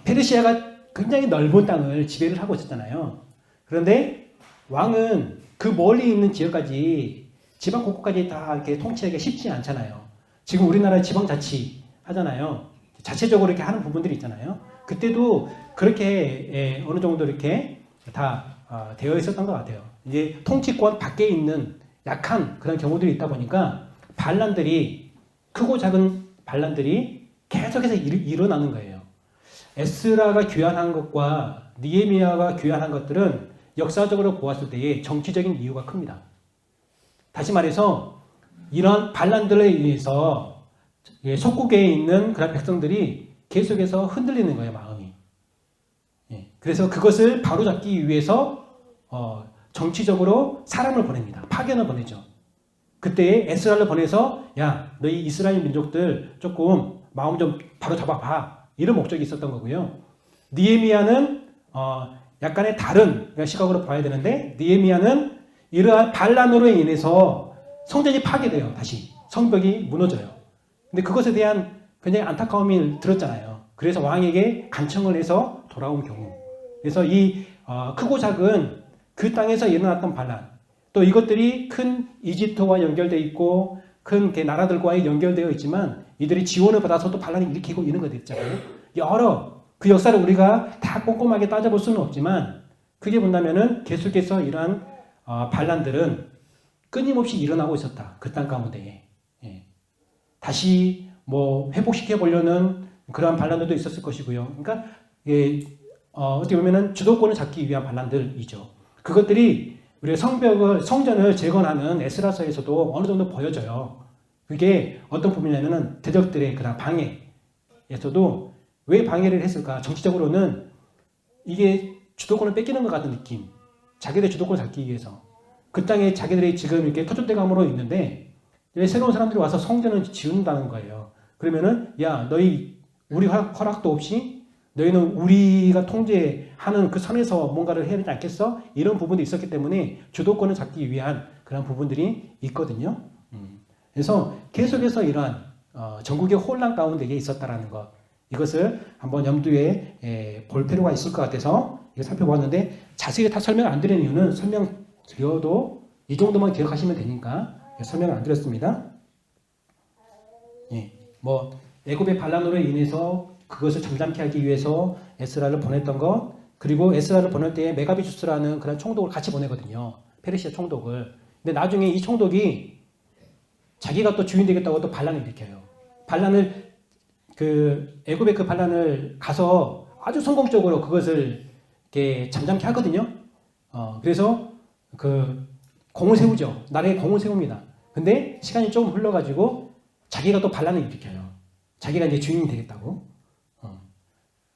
페르시아가 굉장히 넓은 땅을 지배를 하고 있었잖아요. 그런데 왕은 그 멀리 있는 지역까지 지방 곳곳까지 다 이렇게 통치하기가 쉽지 않잖아요. 지금 우리나라 지방자치 하잖아요. 자체적으로 이렇게 하는 부분들이 있잖아요. 그때도 그렇게 어느 정도 이렇게 다 되어 있었던 것 같아요. 이제 통치권 밖에 있는 약한 그런 경우들이 있다 보니까 반란들이 크고 작은 반란들이 계속해서 일어나는 거예요. 에스라가 귀환한 것과 느헤미야가 귀환한 것들은 역사적으로 보았을 때의 정치적인 이유가 큽니다. 다시 말해서 이런 반란들에 의해서 속국에 있는 그런 백성들이 계속해서 흔들리는 거예요, 마음이. 그래서 그것을 바로잡기 위해서 정치적으로 사람을 보냅니다. 파견을 보내죠. 그때 에스라를 보내서 야, 너희 이스라엘 민족들 조금 마음 좀 바로잡아봐. 이런 목적이 있었던 거고요. 느헤미야는 약간의 다른 시각으로 봐야 되는데 느헤미야는 이러한 반란으로 인해서 성전이 파괴돼요. 다시 성벽이 무너져요. 근데 그것에 대한 굉장히 안타까움이 들었잖아요. 그래서 왕에게 간청을 해서 돌아온 경우. 그래서 이 크고 작은 그 땅에서 일어났던 반란, 또 이것들이 큰 이집트와 연결되어 있고 큰 나라들과의 연결되어 있지만 이들이 지원을 받아서 또 반란을 일으키고 이런 것들 있잖아요. 여러 그 역사를 우리가 다 꼼꼼하게 따져볼 수는 없지만 그게 본다면은 계속해서 이러한 반란들은 끊임없이 일어나고 있었다. 그 땅 가운데에. 다시 뭐 회복시켜 보려는 그러한 반란들도 있었을 것이고요. 그러니까 어떻게 보면은 주도권을 잡기 위한 반란들이죠. 그것들이 우리가 성전을 재건하는 에스라서에서도 어느 정도 보여져요. 그게 어떤 부분이냐면은 대적들의 그런 방해에서도 왜 방해를 했을까? 정치적으로는 이게 주도권을 뺏기는 것 같은 느낌. 자기들의 주도권을 잡기 위해서. 그 땅에 자기들이 지금 이렇게 터줏대감으로 있는데 왜 새로운 사람들이 와서 성전을 지은다는 거예요. 그러면은 야, 너희 우리 허락도 없이 너희는 우리가 통제하는 그 선에서 뭔가를 해야 되지 않겠어? 이런 부분도 있었기 때문에 주도권을 잡기 위한 그런 부분들이 있거든요. 그래서 계속해서 이러한 전국의 혼란 가운데 있었다라는 것, 이것을 한번 염두에 볼 필요가 있을 것 같아서 살펴보았는데 자세히 다 설명 안 드리는 이유는 설명드려도 이 정도만 기억하시면 되니까 설명을 안 드렸습니다. 뭐 애굽의 반란으로 인해서 그것을 잠잠케 하기 위해서 에스라를 보냈던 것, 그리고 에스라를 보낼 때에 메가비주스라는 그런 총독을 같이 보내거든요. 페르시아 총독을. 근데 나중에 이 총독이 자기가 또 주인 되겠다고 또 반란을 일으켜요. 반란을 애굽의 그 반란을 가서 아주 성공적으로 그것을 이렇게 잠잠케 하거든요. 그래서 공을 세우죠. 나라에 공을 세웁니다. 근데 시간이 조금 흘러가지고 자기가 또 반란을 일으켜요. 자기가 이제 주인이 되겠다고.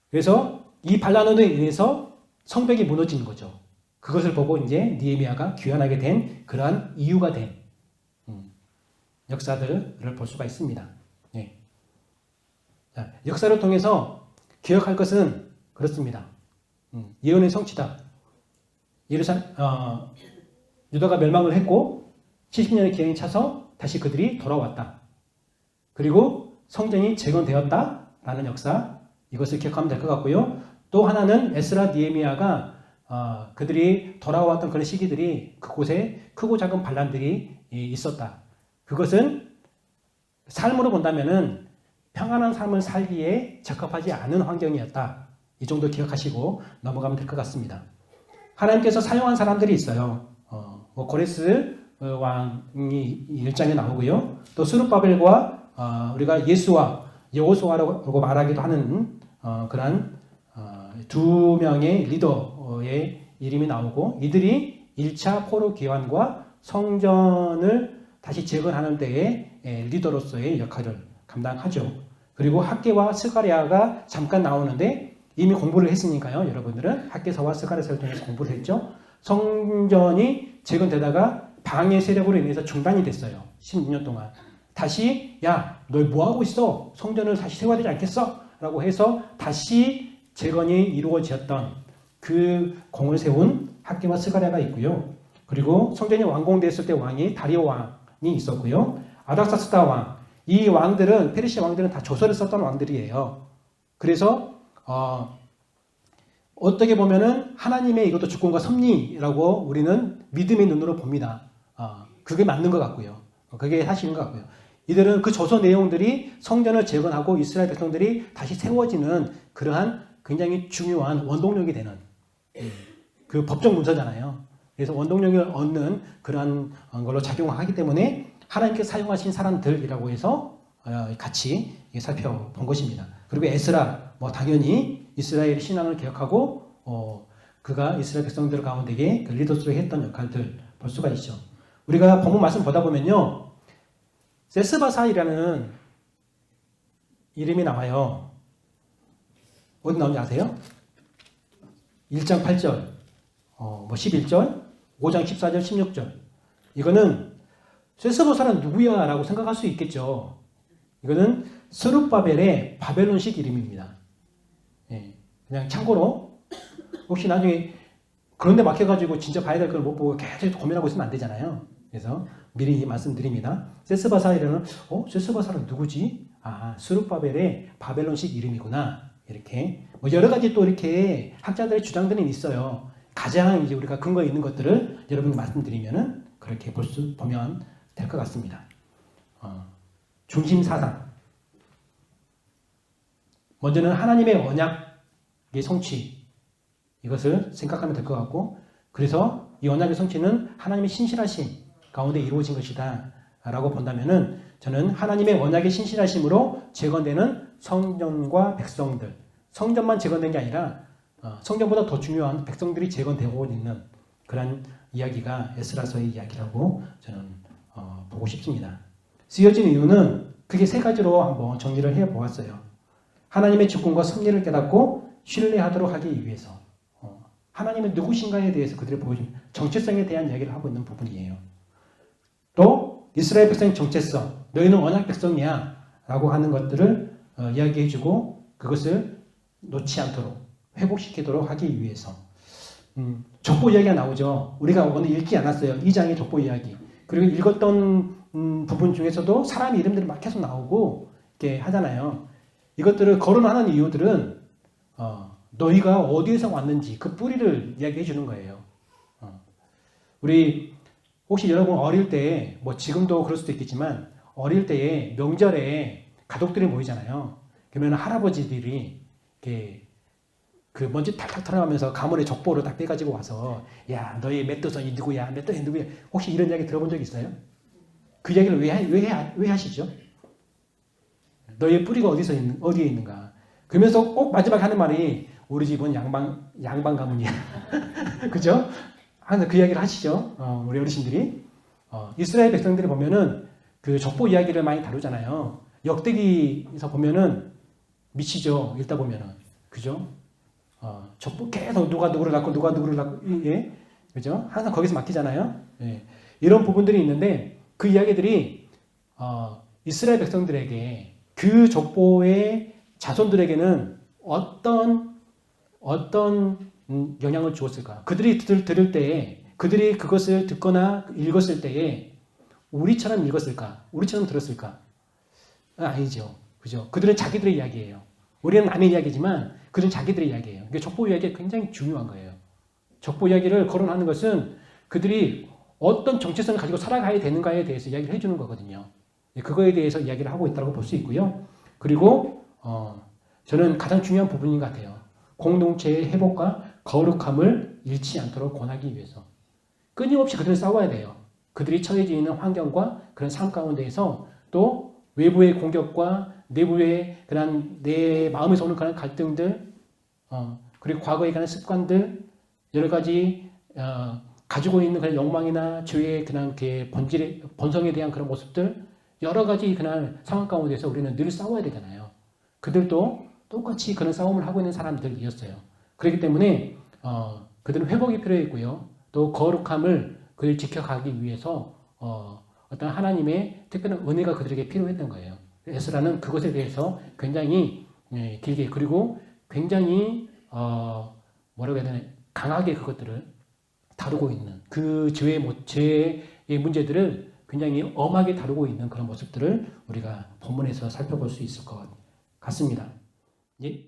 그래서 이 반란으로 인해서 성벽이 무너지는 거죠. 그것을 보고 이제 느헤미야가 귀환하게 된 그러한 이유가 된 역사들을 볼 수가 있습니다. 예. 자, 역사를 통해서 기억할 것은 그렇습니다. 예언의 성취다. 유다가 멸망을 했고 70년의 기한이 차서 다시 그들이 돌아왔다. 그리고 성전이 재건되었다라는 역사, 이것을 기억하면 될 것 같고요. 또 하나는 에스라 느헤미야가 그들이 돌아왔던 그런 시기들이 그곳에 크고 작은 반란들이 있었다. 그것은 삶으로 본다면은 평안한 삶을 살기에 적합하지 않은 환경이었다. 이 정도 기억하시고 넘어가면 될 것 같습니다. 하나님께서 사용한 사람들이 있어요. 고레스 왕이 1장에 나오고요. 또 스룹바벨과 우리가 예수와 여호수아라고 말하기도 하는 그러한 두 명의 리더의 이름이 나오고 이들이 1차 포로 귀환과 성전을 다시 재건하는 데에 리더로서의 역할을 감당하죠. 그리고 학개와 스가랴가 잠깐 나오는데 이미 공부를 했으니까요. 여러분들은 학개서와 스가랴서를 통해서 공부를 했죠. 성전이 재건되다가 방해 세력으로 인해서 중단이 됐어요. 16년 동안. 다시 야, 너 뭐하고 있어? 성전을 다시 세워야 되지 않겠어? 라고 해서 다시 재건이 이루어졌던 그 공을 세운 학개와 스가랴가 있고요. 그리고 성전이 완공됐을 때 왕이 다리오 왕이 있었고요. 아닥사스다 왕. 이 왕들은 페르시아 왕들은 다 조서를 썼던 왕들이에요. 그래서 어떻게 보면은 하나님의 이것도 주권과 섭리라고 우리는 믿음의 눈으로 봅니다. 그게 맞는 것 같고요. 그게 사실인 것 같고요. 이들은 그 조서 내용들이 성전을 재건하고 이스라엘 백성들이 다시 세워지는 그러한 굉장히 중요한 원동력이 되는 그 법적 문서잖아요. 그래서 원동력을 얻는 그러한 걸로 작용하기 때문에 하나님께 사용하신 사람들이라고 해서 같이 살펴본 것입니다. 그리고 에스라, 당연히 이스라엘의 신앙을 기억하고 그가 이스라엘 백성들 가운데에 그 리더스로 했던 역할들 볼 수가 있죠. 우리가 본문 말씀 보다 보면요. 세스바사이라는 이름이 나와요. 어디 나오는지 아세요? 1장 8절, 11절, 5장 14절, 16절. 이거는 세스바사는 누구야? 라고 생각할 수 있겠죠. 이거는 스룹바벨의 바벨론식 이름입니다. 예, 그냥 참고로 혹시 나중에 그런데 막혀가지고 진짜 봐야 될 걸 못 보고 계속 고민하고 있으면 안 되잖아요. 그래서 미리 말씀드립니다. 세스바사이라는 세스바사는 누구지? 스룹바벨의 바벨론식 이름이구나. 이렇게 여러 가지 또 이렇게 학자들의 주장들은 있어요. 가장 이제 우리가 근거 있는 것들을 여러분께 말씀드리면은 그렇게 보면 될 것 같습니다. 중심 사상. 먼저는 하나님의 언약의 성취. 이것을 생각하면 될 것 같고, 그래서 이 언약의 성취는 하나님의 신실하심 가운데 이루어진 것이다 라고 본다면은 저는 하나님의 언약의 신실하심으로 재건되는 성전과 백성들, 성전만 재건된 게 아니라 성전보다 더 중요한 백성들이 재건되고 있는 그런 이야기가 에스라서의 이야기라고 저는 보고 싶습니다. 쓰여진 이유는 크게 세 가지로 한번 정리를 해보았어요. 하나님의 주권과 섭리를 깨닫고 신뢰하도록 하기 위해서, 하나님은 누구신가에 대해서 그들이 보여준 정체성에 대한 이야기를 하고 있는 부분이에요. 또 이스라엘 백성의 정체성, 너희는 언약 백성이야 라고 하는 것들을 이야기해주고 그것을 놓지 않도록 회복시키도록 하기 위해서 족보 이야기가 나오죠. 우리가 오늘 읽지 않았어요. 2장의 족보 이야기. 그리고 읽었던 부분 중에서도 사람 이름들이 막 계속 나오고 이렇게 하잖아요. 이것들을 거론하는 이유들은 너희가 어디에서 왔는지 그 뿌리를 이야기해 주는 거예요. 우리 혹시 여러분 어릴 때, 지금도 그럴 수도 있겠지만 어릴 때에 명절에 가족들이 모이잖아요. 그러면 할아버지들이 이렇게 그 먼지 탁탁 털어가면서 가문의 족보를 다 빼가지고 와서 야 너희 맷도선이 누구야 맷도선이 누구야 혹시 이런 이야기 들어본 적 있어요? 그 이야기를 왜 하시죠? 너의 뿌리가 어디에 있는가? 그러면서 꼭 마지막에 하는 말이 우리 집은 양반 가문이야. 그죠? 항상 그 이야기를 하시죠. 우리 어르신들이. 이스라엘 백성들이 보면은 그 족보 이야기를 많이 다루잖아요. 역대기에서 보면은 미치죠. 읽다 보면은. 그죠? 족보 계속 누가 누구를 낳고, 예? 그죠? 항상 거기서 맡기잖아요. 예. 이런 부분들이 있는데 그 이야기들이, 이스라엘 백성들에게 그 족보의 자손들에게는 어떤 영향을 주었을까? 그들이 들을 때에, 그들이 그것을 듣거나 읽었을 때에 우리처럼 읽었을까? 우리처럼 들었을까? 아니죠. 그죠? 그들은 자기들의 이야기예요. 우리는 남의 이야기지만 그들은 자기들의 이야기예요. 그러니까 족보 이야기가 굉장히 중요한 거예요. 족보 이야기를 거론하는 것은 그들이 어떤 정체성을 가지고 살아가야 되는가에 대해서 이야기를 해주는 거거든요. 그거에 대해서 이야기를 하고 있다고 볼 수 있고요. 그리고 저는 가장 중요한 부분인 것 같아요. 공동체의 회복과 거룩함을 잃지 않도록 권하기 위해서 끊임없이 그들은 싸워야 돼요. 그들이 처해져 있는 환경과 그런 삶 가운데에서 또 외부의 공격과 내부의 그런 내 마음에서 오는 그런 갈등들, 그리고 과거에 관한 습관들, 여러 가지 가지고 있는 그런 욕망이나 죄의 그런 본성에 대한 그런 모습들, 여러 가지 그런 상황 가운데서 우리는 늘 싸워야 되잖아요. 그들도 똑같이 그런 싸움을 하고 있는 사람들이었어요. 그렇기 때문에 그들은 회복이 필요했고요. 또 거룩함을 그들 지켜가기 위해서 어떤 하나님의 특별한 은혜가 그들에게 필요했던 거예요. 에스라는 그것에 대해서 굉장히 길게 그리고 굉장히 뭐라고 해야 되나 강하게 그것들을 다루고 있는 그 죄의 문제들을 굉장히 엄하게 다루고 있는 그런 모습들을 우리가 본문에서 살펴볼 수 있을 것 같습니다. 예.